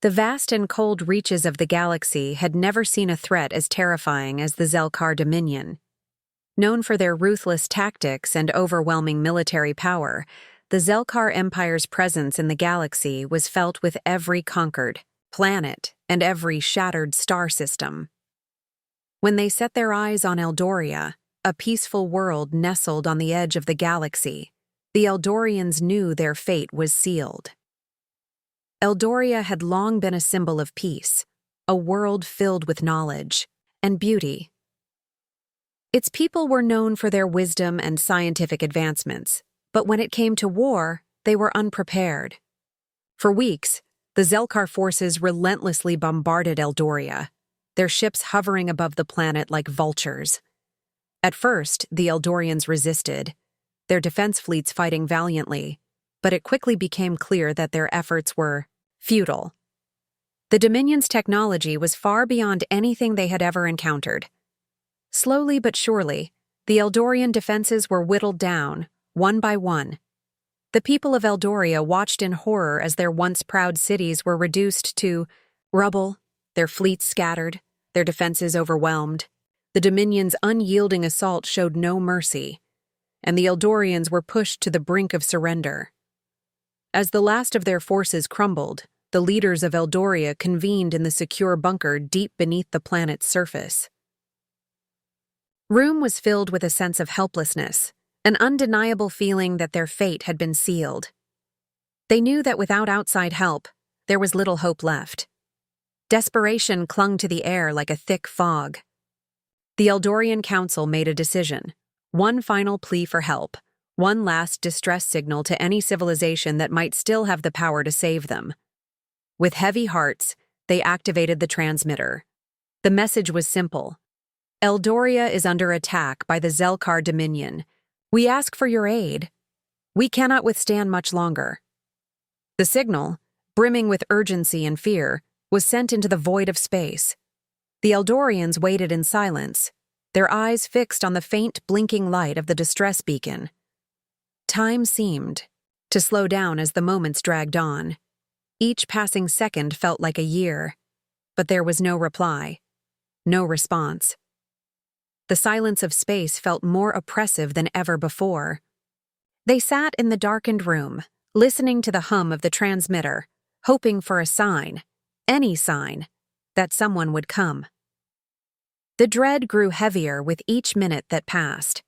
The vast and cold reaches of the galaxy had never seen a threat as terrifying as the Zelkar Dominion. Known for their ruthless tactics and overwhelming military power, the Zelkar Empire's presence in the galaxy was felt with every conquered planet and every shattered star system. When they set their eyes on Eldoria, a peaceful world nestled on the edge of the galaxy, the Eldorians knew their fate was sealed. Eldoria had long been a symbol of peace, a world filled with knowledge and beauty. Its people were known for their wisdom and scientific advancements, but when it came to war, they were unprepared. For weeks, the Zelkar forces relentlessly bombarded Eldoria, their ships hovering above the planet like vultures. At first, the Eldorians resisted, their defense fleets fighting valiantly, but it quickly became clear that their efforts were futile. The Dominion's technology was far beyond anything they had ever encountered. Slowly but surely, the Eldorian defenses were whittled down, one by one. The people of Eldoria watched in horror as their once proud cities were reduced to rubble, their fleets scattered, their defenses overwhelmed. The Dominion's unyielding assault showed no mercy, and the Eldorians were pushed to the brink of surrender. As the last of their forces crumbled, the leaders of Eldoria convened in the secure bunker deep beneath the planet's surface. Room was filled with a sense of helplessness, an undeniable feeling that their fate had been sealed. They knew that without outside help, there was little hope left. Desperation clung to the air like a thick fog. The Eldorian Council made a decision, one final plea for help, one last distress signal to any civilization that might still have the power to save them. With heavy hearts, they activated the transmitter. The message was simple. Eldoria is under attack by the Zelkar Dominion. We ask for your aid. We cannot withstand much longer. The signal, brimming with urgency and fear, was sent into the void of space. The Eldorians waited in silence, their eyes fixed on the faint blinking light of the distress beacon. Time seemed to slow down as the moments dragged on. Each passing second felt like a year, but there was no reply, no response. The silence of space felt more oppressive than ever before. They sat in the darkened room, listening to the hum of the transmitter, hoping for a sign, any sign, that someone would come. The dread grew heavier with each minute that passed.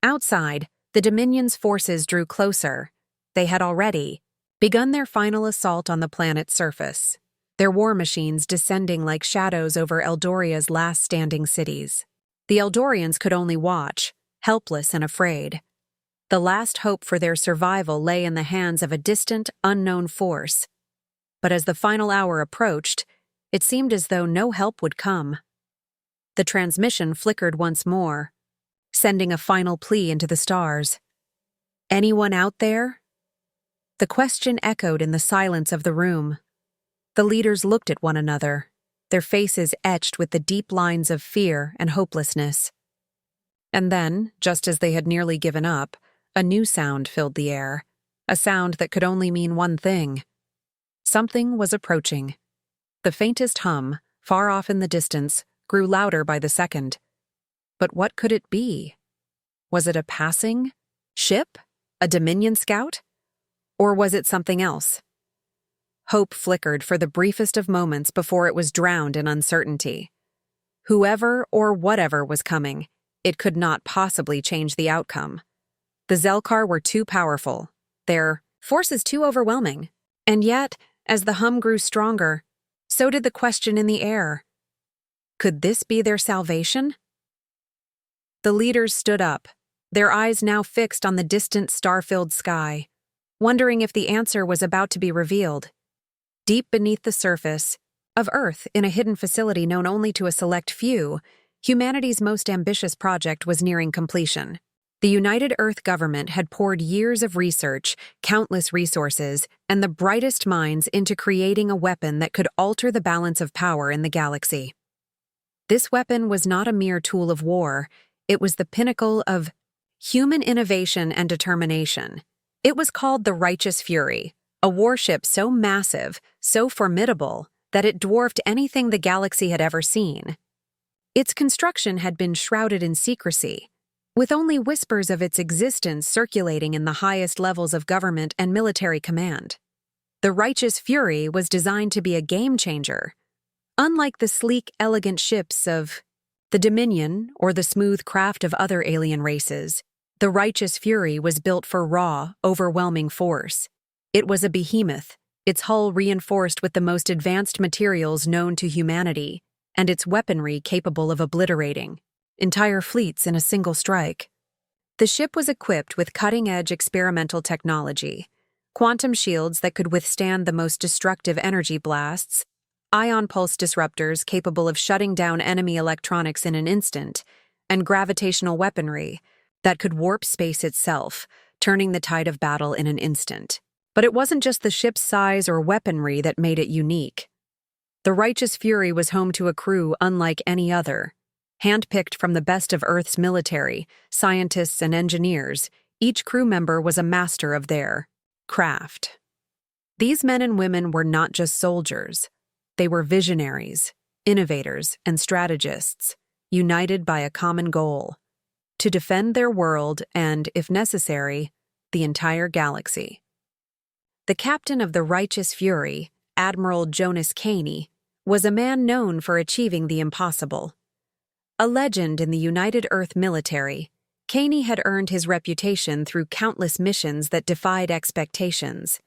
Outside, the Dominion's forces drew closer. They had already begun their final assault on the planet's surface, their war machines descending like shadows over Eldoria's last standing cities. The Eldorians could only watch, helpless and afraid. The last hope for their survival lay in the hands of a distant, unknown force. But as the final hour approached, it seemed as though no help would come. The transmission flickered once more, sending a final plea into the stars. Anyone out there? The question echoed in the silence of the room. The leaders looked at one another, their faces etched with the deep lines of fear and hopelessness. And then, just as they had nearly given up, a new sound filled the air, a sound that could only mean one thing. Something was approaching. The faintest hum, far off in the distance, grew louder by the second. But what could it be? Was it a passing ship? A Dominion scout? Or was it something else? Hope flickered for the briefest of moments before it was drowned in uncertainty. Whoever or whatever was coming, it could not possibly change the outcome. The Zelkar were too powerful, their forces too overwhelming, and yet, as the hum grew stronger, so did the question in the air. Could this be their salvation? The leaders stood up, their eyes now fixed on the distant star-filled sky, wondering if the answer was about to be revealed. Deep beneath the surface of Earth, in a hidden facility known only to a select few, humanity's most ambitious project was nearing completion. The United Earth government had poured years of research, countless resources, and the brightest minds into creating a weapon that could alter the balance of power in the galaxy. This weapon was not a mere tool of war, it was the pinnacle of human innovation and determination. It was called the Righteous Fury, a warship so massive, so formidable, that it dwarfed anything the galaxy had ever seen. Its construction had been shrouded in secrecy, with only whispers of its existence circulating in the highest levels of government and military command. The Righteous Fury was designed to be a game-changer. Unlike the sleek, elegant ships of the Dominion or the smooth craft of other alien races, the Righteous Fury was built for raw, overwhelming force. It was a behemoth, its hull reinforced with the most advanced materials known to humanity, and its weaponry capable of obliterating entire fleets in a single strike. The ship was equipped with cutting-edge experimental technology, quantum shields that could withstand the most destructive energy blasts, ion pulse disruptors capable of shutting down enemy electronics in an instant, and gravitational weaponry that could warp space itself, turning the tide of battle in an instant. But it wasn't just the ship's size or weaponry that made it unique. The Righteous Fury was home to a crew unlike any other. Handpicked from the best of Earth's military, scientists and engineers, each crew member was a master of their craft. These men and women were not just soldiers. They were visionaries, innovators, and strategists, united by a common goal: to defend their world and, if necessary, the entire galaxy. The captain of the Righteous Fury, Admiral Jonas Caney, was a man known for achieving the impossible. A legend in the United Earth military, Caney had earned his reputation through countless missions that defied expectations.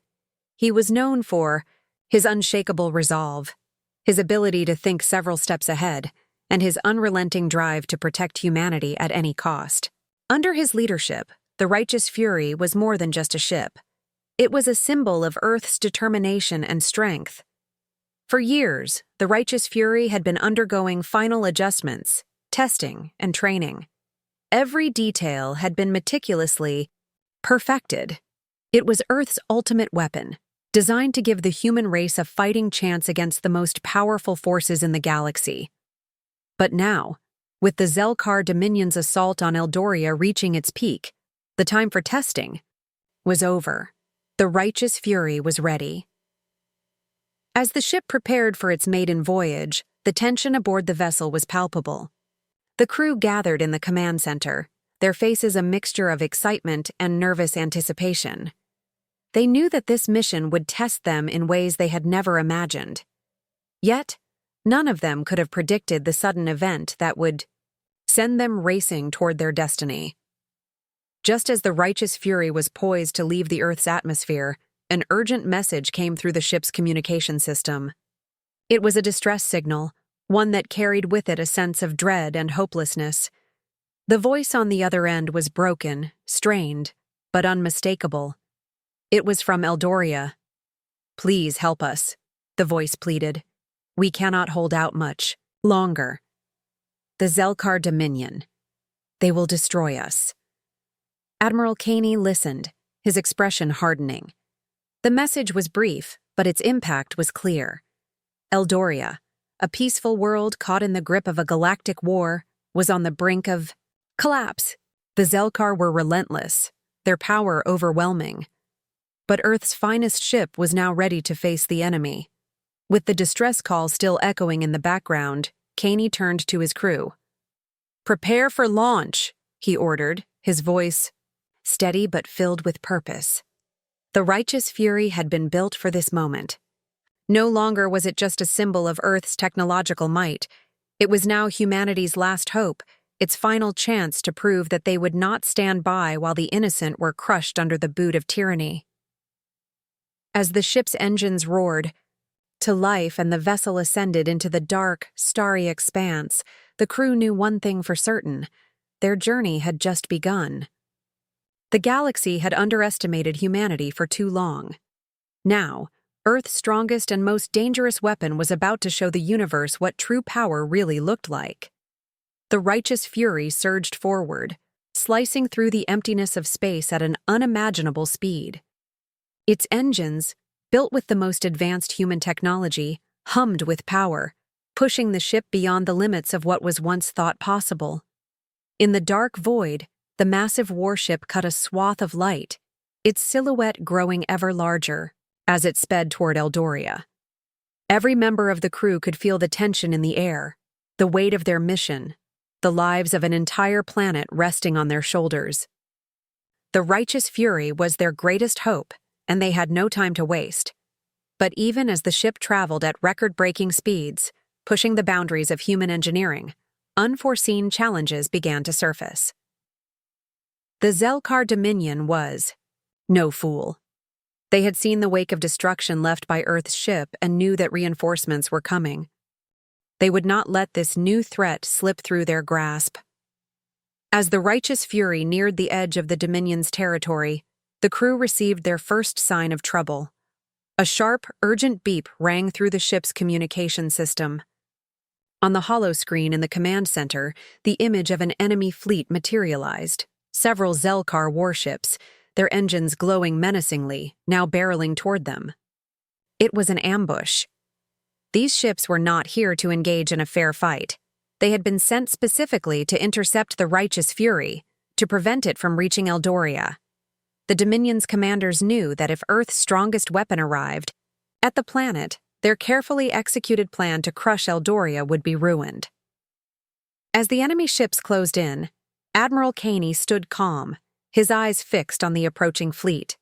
He was known for his unshakable resolve, his ability to think several steps ahead, and his unrelenting drive to protect humanity at any cost. Under his leadership, the Righteous Fury was more than just a ship. It was a symbol of Earth's determination and strength. For years, the Righteous Fury had been undergoing final adjustments, testing, and training. Every detail had been meticulously perfected. It was Earth's ultimate weapon, designed to give the human race a fighting chance against the most powerful forces in the galaxy. But now, with the Zelkar Dominion's assault on Eldoria reaching its peak, the time for testing was over. The Righteous Fury was ready. As the ship prepared for its maiden voyage, the tension aboard the vessel was palpable. The crew gathered in the command center, their faces a mixture of excitement and nervous anticipation. They knew that this mission would test them in ways they had never imagined. Yet, none of them could have predicted the sudden event that would send them racing toward their destiny. Just as the Righteous Fury was poised to leave the Earth's atmosphere, an urgent message came through the ship's communication system. It was a distress signal, one that carried with it a sense of dread and hopelessness. The voice on the other end was broken, strained, but unmistakable. It was from Eldoria. "Please help us," the voice pleaded. "We cannot hold out much longer. The Zelkar Dominion. They will destroy us." Admiral Caney listened, his expression hardening. The message was brief, but its impact was clear. Eldoria, a peaceful world caught in the grip of a galactic war, was on the brink of collapse. The Zelkar were relentless, their power overwhelming. But Earth's finest ship was now ready to face the enemy. With the distress call still echoing in the background, Caney turned to his crew. "Prepare for launch," he ordered, his voice steady but filled with purpose. The Righteous Fury had been built for this moment. No longer was it just a symbol of Earth's technological might. It was now humanity's last hope, its final chance to prove that they would not stand by while the innocent were crushed under the boot of tyranny. As the ship's engines roared to life and the vessel ascended into the dark, starry expanse, the crew knew one thing for certain: their journey had just begun. The galaxy had underestimated humanity for too long. Now, Earth's strongest and most dangerous weapon was about to show the universe what true power really looked like. The Righteous Fury surged forward, slicing through the emptiness of space at an unimaginable speed. Its engines, built with the most advanced human technology, hummed with power, pushing the ship beyond the limits of what was once thought possible. In the dark void, the massive warship cut a swath of light, its silhouette growing ever larger as it sped toward Eldoria. Every member of the crew could feel the tension in the air, the weight of their mission, the lives of an entire planet resting on their shoulders. The righteous fury was their greatest hope, and they had no time to waste. But even as the ship traveled at record-breaking speeds, pushing the boundaries of human engineering, unforeseen challenges began to surface. The Zelkar Dominion was no fool. They had seen the wake of destruction left by Earth's ship and knew that reinforcements were coming. They would not let this new threat slip through their grasp. As the righteous fury neared the edge of the Dominion's territory, the crew received their first sign of trouble. A sharp, urgent beep rang through the ship's communication system. On the holoscreen in the command center, the image of an enemy fleet materialized. Several Zelkar warships, their engines glowing menacingly, now barreling toward them. It was an ambush. These ships were not here to engage in a fair fight. They had been sent specifically to intercept the righteous fury, to prevent it from reaching Eldoria. The Dominion's commanders knew that if Earth's strongest weapon arrived at the planet, their carefully executed plan to crush Eldoria would be ruined. As the enemy ships closed in, Admiral Caney stood calm, his eyes fixed on the approaching fleet.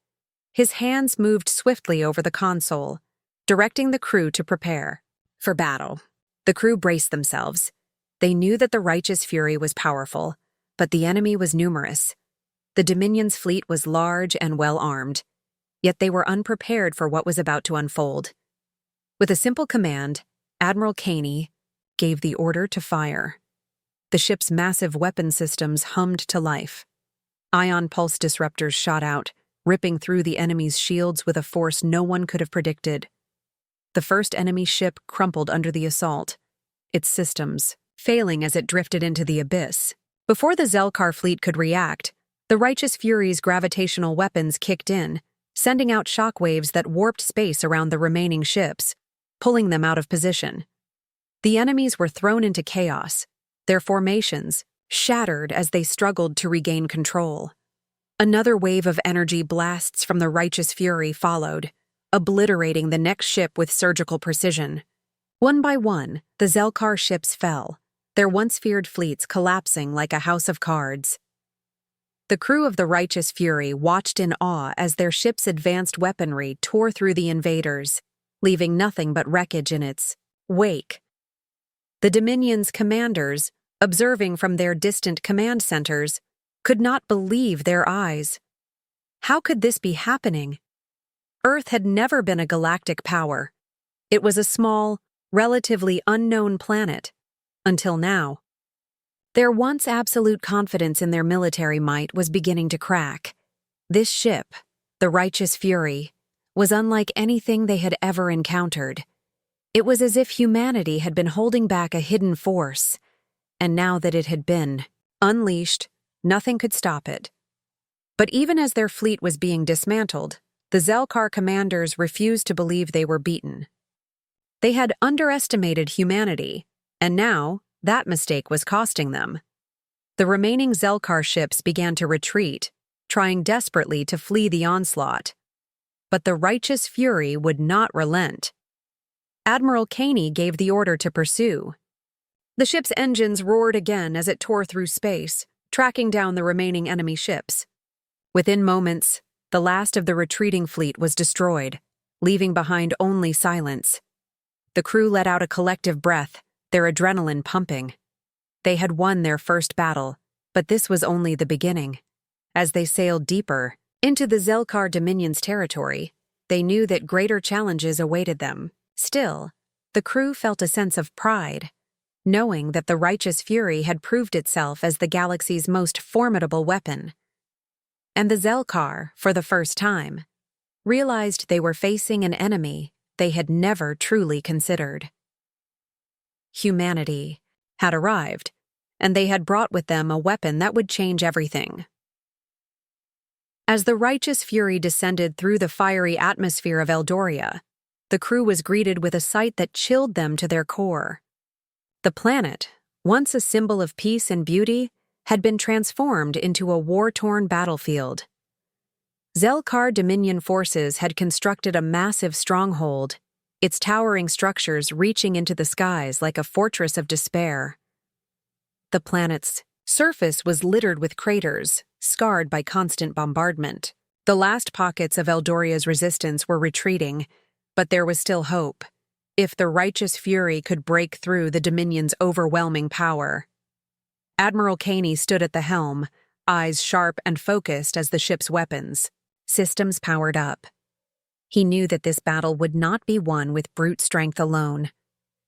His hands moved swiftly over the console, directing the crew to prepare for battle. The crew braced themselves. They knew that the righteous fury was powerful, but the enemy was numerous. The Dominion's fleet was large and well-armed, yet they were unprepared for what was about to unfold. With a simple command, Admiral Caney gave the order to fire. The ship's massive weapon systems hummed to life. Ion pulse disruptors shot out, ripping through the enemy's shields with a force no one could have predicted. The first enemy ship crumpled under the assault, its systems failing as it drifted into the abyss. Before the Zelkar fleet could react, the righteous fury's gravitational weapons kicked in, sending out shockwaves that warped space around the remaining ships, pulling them out of position. The enemies were thrown into chaos, their formations shattered as they struggled to regain control. Another wave of energy blasts from the righteous fury followed, obliterating the next ship with surgical precision. One by one, the Zelkar ships fell, their once feared fleets collapsing like a house of cards. The crew of the righteous fury watched in awe as their ship's advanced weaponry tore through the invaders, leaving nothing but wreckage in its wake. The Dominion's commanders, observing from their distant command centers, could not believe their eyes. How could this be happening? Earth had never been a galactic power. It was a small, relatively unknown planet, until now. Their once absolute confidence in their military might was beginning to crack. This ship, the Righteous Fury, was unlike anything they had ever encountered. It was as if humanity had been holding back a hidden force, and now that it had been unleashed, nothing could stop it. But even as their fleet was being dismantled, the Zelkar commanders refused to believe they were beaten. They had underestimated humanity, and now that mistake was costing them. The remaining Zelkar ships began to retreat, trying desperately to flee the onslaught. But the righteous fury would not relent. Admiral Caney gave the order to pursue. The ship's engines roared again as it tore through space, tracking down the remaining enemy ships. Within moments, the last of the retreating fleet was destroyed, leaving behind only silence. The crew let out a collective breath, their adrenaline pumping. They had won their first battle, but this was only the beginning. As they sailed deeper into the Zelkar Dominion's territory, they knew that greater challenges awaited them. Still, the crew felt a sense of pride, knowing that the Righteous Fury had proved itself as the galaxy's most formidable weapon. And the Zelkar, for the first time, realized they were facing an enemy they had never truly considered. Humanity had arrived, and they had brought with them a weapon that would change everything. As the Righteous Fury descended through the fiery atmosphere of Eldoria, the crew was greeted with a sight that chilled them to their core. The planet, once a symbol of peace and beauty, had been transformed into a war-torn battlefield. Zelkar Dominion forces had constructed a massive stronghold, its towering structures reaching into the skies like a fortress of despair. The planet's surface was littered with craters, scarred by constant bombardment. The last pockets of Eldoria's resistance were retreating, but there was still hope. If the righteous fury could break through the Dominion's overwhelming power. Admiral Caney stood at the helm, eyes sharp and focused as the ship's weapons, systems powered up. He knew that this battle would not be won with brute strength alone.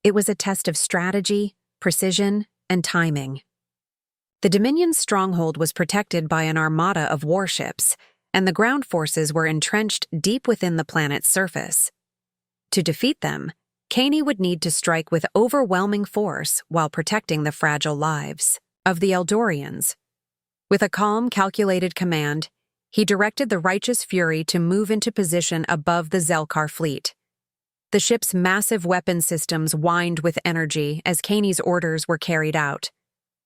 It was a test of strategy, precision, and timing. The Dominion's stronghold was protected by an armada of warships, and the ground forces were entrenched deep within the planet's surface. To defeat them, Caney would need to strike with overwhelming force while protecting the fragile lives of the Eldorians. With a calm, calculated command, he directed the righteous fury to move into position above the Zelkar fleet. The ship's massive weapon systems whined with energy as Caney's orders were carried out.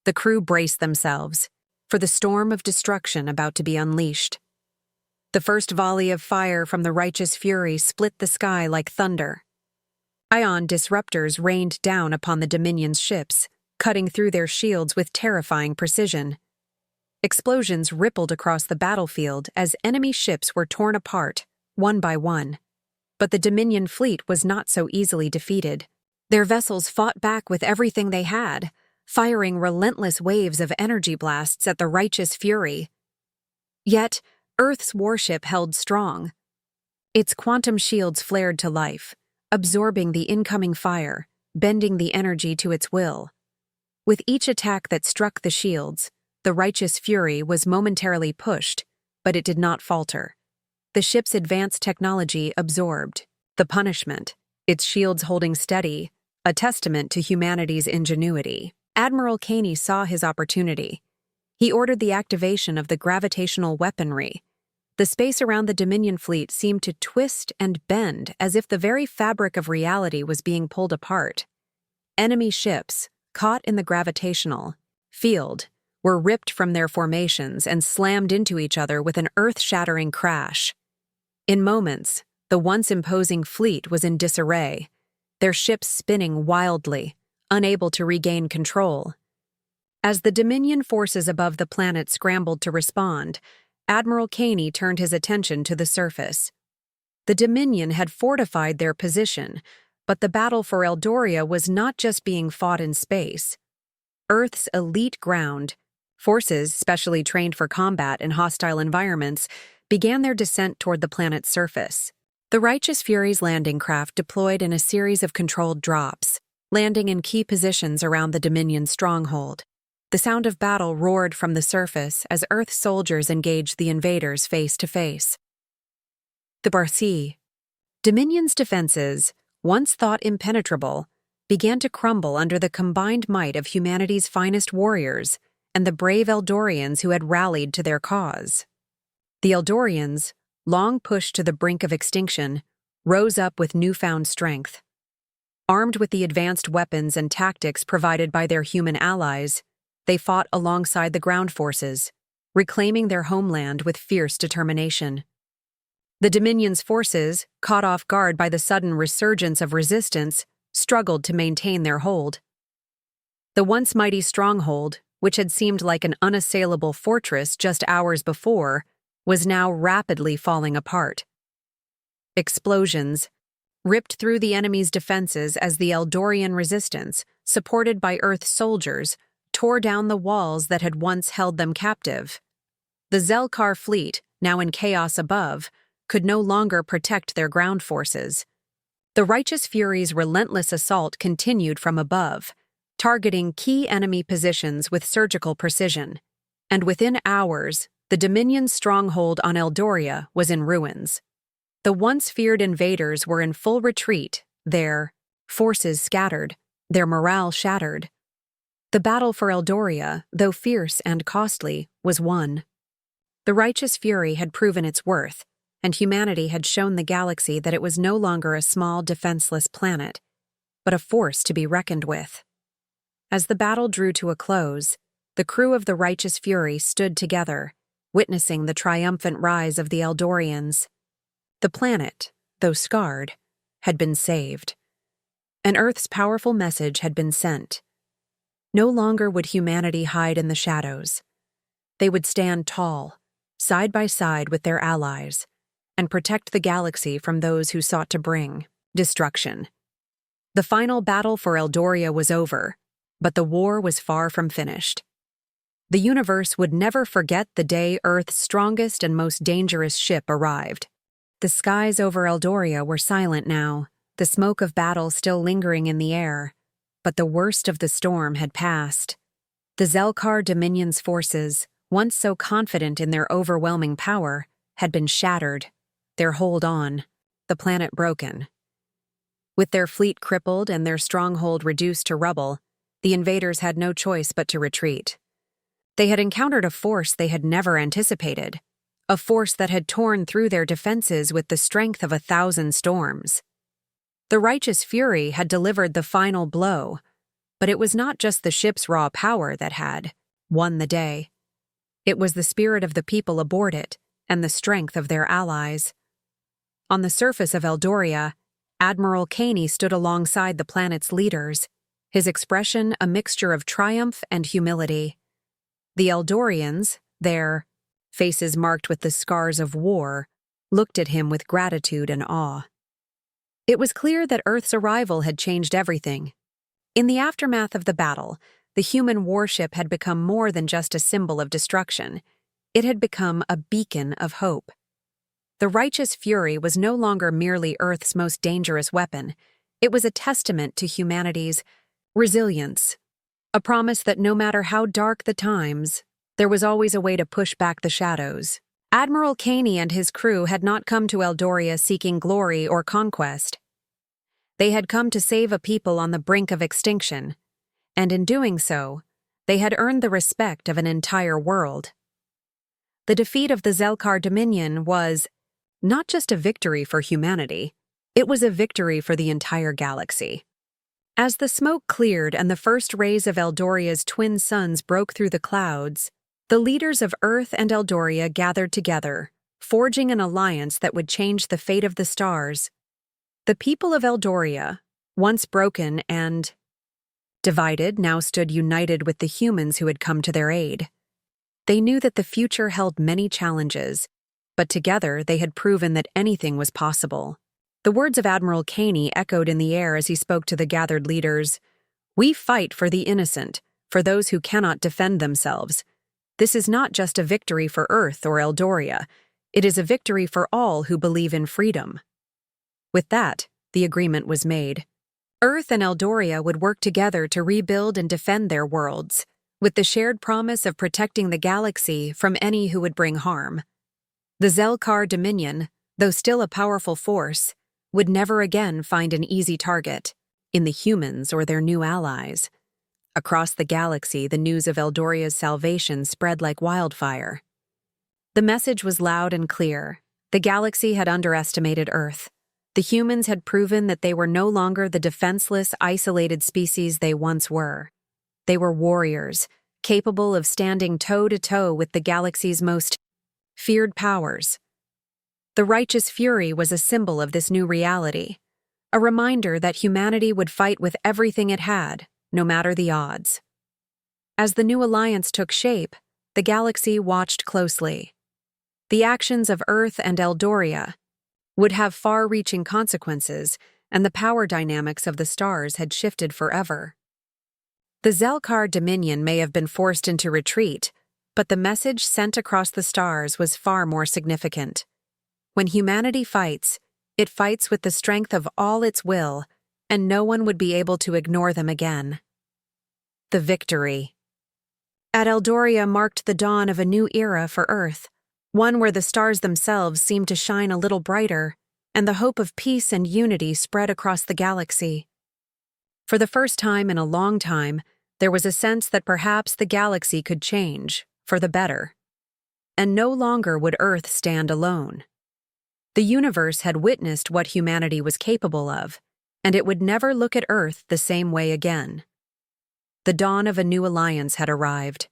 The crew braced themselves for the storm of destruction about to be unleashed. The first volley of fire from the righteous fury split the sky like thunder. Ion disruptors rained down upon the Dominion's ships, cutting through their shields with terrifying precision. Explosions rippled across the battlefield as enemy ships were torn apart, one by one. But the Dominion fleet was not so easily defeated. Their vessels fought back with everything they had, firing relentless waves of energy blasts at the righteous fury. Yet, Earth's warship held strong. Its quantum shields flared to life, absorbing the incoming fire, bending the energy to its will. With each attack that struck the shields, the righteous fury was momentarily pushed, but it did not falter. The ship's advanced technology absorbed the punishment, its shields holding steady, a testament to humanity's ingenuity. Admiral Caney saw his opportunity. He ordered the activation of the gravitational weaponry. The space around the Dominion fleet seemed to twist and bend as if the very fabric of reality was being pulled apart. Enemy ships, caught in the gravitational field, were ripped from their formations and slammed into each other with an earth-shattering crash. In moments, the once imposing fleet was in disarray, their ships spinning wildly, unable to regain control. As the Dominion forces above the planet scrambled to respond, Admiral Caney turned his attention to the surface. The Dominion had fortified their position, but the battle for Eldoria was not just being fought in space. Earth's elite ground forces, specially trained for combat in hostile environments, began their descent toward the planet's surface. The Righteous Fury's landing craft deployed in a series of controlled drops, landing in key positions around the Dominion stronghold. The sound of battle roared from the surface as Earth soldiers engaged the invaders face to face. The Barthi. Dominion's defenses, once thought impenetrable, began to crumble under the combined might of humanity's finest warriors and the brave Eldorians who had rallied to their cause. The Eldorians, long pushed to the brink of extinction, rose up with newfound strength. Armed with the advanced weapons and tactics provided by their human allies, they fought alongside the ground forces, reclaiming their homeland with fierce determination. The Dominion's forces, caught off guard by the sudden resurgence of resistance, struggled to maintain their hold. The once mighty stronghold, which had seemed like an unassailable fortress just hours before, was now rapidly falling apart. Explosions ripped through the enemy's defenses as the Eldorian resistance, supported by Earth soldiers, tore down the walls that had once held them captive. The Zelkar fleet, now in chaos above, could no longer protect their ground forces. The Righteous Fury's relentless assault continued from above, targeting key enemy positions with surgical precision. And within hours, the Dominion's stronghold on Eldoria was in ruins. The once feared invaders were in full retreat, their forces scattered, their morale shattered. The battle for Eldoria, though fierce and costly, was won. The Righteous Fury had proven its worth, and humanity had shown the galaxy that it was no longer a small, defenseless planet, but a force to be reckoned with. As the battle drew to a close, the crew of the Righteous Fury stood together, witnessing the triumphant rise of the Eldorians. The planet, though scarred, had been saved, and Earth's powerful message had been sent. No longer would humanity hide in the shadows. They would stand tall, side by side with their allies, and protect the galaxy from those who sought to bring destruction. The final battle for Eldoria was over, but the war was far from finished. The universe would never forget the day Earth's strongest and most dangerous ship arrived. The skies over Eldoria were silent now, the smoke of battle still lingering in the air, but the worst of the storm had passed. The Zelkar Dominion's forces, once so confident in their overwhelming power, had been shattered, their hold on the planet broken. With their fleet crippled and their stronghold reduced to rubble, the invaders had no choice but to retreat. They had encountered a force they had never anticipated, a force that had torn through their defenses with the strength of 1,000 storms. The righteous fury had delivered the final blow, but it was not just the ship's raw power that had won the day. It was the spirit of the people aboard it and the strength of their allies. On the surface of Eldoria, Admiral Caney stood alongside the planet's leaders, his expression a mixture of triumph and humility. The Eldorians, their faces marked with the scars of war, looked at him with gratitude and awe. It was clear that Earth's arrival had changed everything. In the aftermath of the battle, the human warship had become more than just a symbol of destruction. It had become a beacon of hope. The righteous fury was no longer merely Earth's most dangerous weapon. It was a testament to humanity's resilience, a promise that no matter how dark the times, there was always a way to push back the shadows. Admiral Caney and his crew had not come to Eldoria seeking glory or conquest. They had come to save a people on the brink of extinction, and in doing so, they had earned the respect of an entire world. The defeat of the Zelkar Dominion was not just a victory for humanity, it was a victory for the entire galaxy. As the smoke cleared and the first rays of Eldoria's twin suns broke through the clouds, the leaders of Earth and Eldoria gathered together, forging an alliance that would change the fate of the stars. The people of Eldoria, once broken and divided, now stood united with the humans who had come to their aid. They knew that the future held many challenges, but together they had proven that anything was possible. The words of Admiral Caney echoed in the air as he spoke to the gathered leaders. "We fight for the innocent, for those who cannot defend themselves. This is not just a victory for Earth or Eldoria. It is a victory for all who believe in freedom." With that, the agreement was made. Earth and Eldoria would work together to rebuild and defend their worlds, with the shared promise of protecting the galaxy from any who would bring harm. The Zelkar Dominion, though still a powerful force, would never again find an easy target in the humans or their new allies. Across the galaxy, the news of Eldoria's salvation spread like wildfire. The message was loud and clear. The galaxy had underestimated Earth. The humans had proven that they were no longer the defenseless, isolated species they once were. They were warriors, capable of standing toe-to-toe with the galaxy's most feared powers. The righteous fury was a symbol of this new reality, a reminder that humanity would fight with everything it had, no matter the odds. As the new alliance took shape, the galaxy watched closely. The actions of Earth and Eldoria would have far-reaching consequences, and the power dynamics of the stars had shifted forever. The Zelkar Dominion may have been forced into retreat, but the message sent across the stars was far more significant. When humanity fights, it fights with the strength of all its will, and no one would be able to ignore them again. The victory at Eldoria marked the dawn of a new era for Earth, one where the stars themselves seemed to shine a little brighter, and the hope of peace and unity spread across the galaxy. For the first time in a long time, there was a sense that perhaps the galaxy could change, for the better. And no longer would Earth stand alone. The universe had witnessed what humanity was capable of, and it would never look at Earth the same way again. The dawn of a new alliance had arrived.